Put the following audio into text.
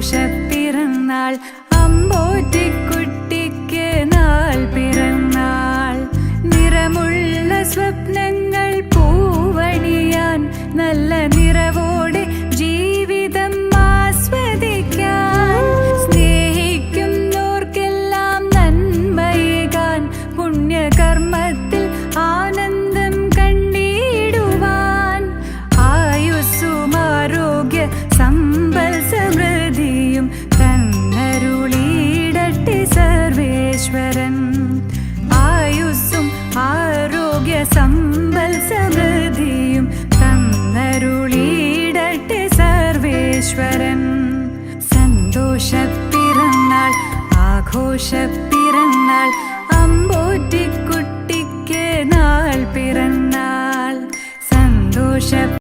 പിറന്നാൾ അമ്പോറ്റിക്കുട്ടിക്ക് നാൾ പിറന്നാൾ. നിറമുള്ള സ്വപ്നങ്ങൾ പൂവണിയാൻ നല്ല നിറവോടെ ജീവിതം ആസ്വദിക്കാൻ. സ്നേഹിക്കുന്നോർക്കെല്ലാം നന്മയേകാൻ പുണ്യകർമ്മത്തിൽ ആനന്ദം കണ്ടിടുവാൻ. ആയുസ്സും ആരോഗ്യ സമ്പൽ സമൃദ്ധിയും തന്നരുളിയിടട്ടെ സർവേശ്വരൻ. ആയുസ്സും ആരോഗ്യ സമ്പൽ സമൃദ്ധിയും തന്നരുളിയിടട്ടെ സർവേശ്വരൻ. സന്തോഷ പിറന്നാൾ ആഘോഷ പിറന്നാൾ അമ്പോറ്റിക്കുട്ടിക്ക് നാൾ പിറന്നാൾ.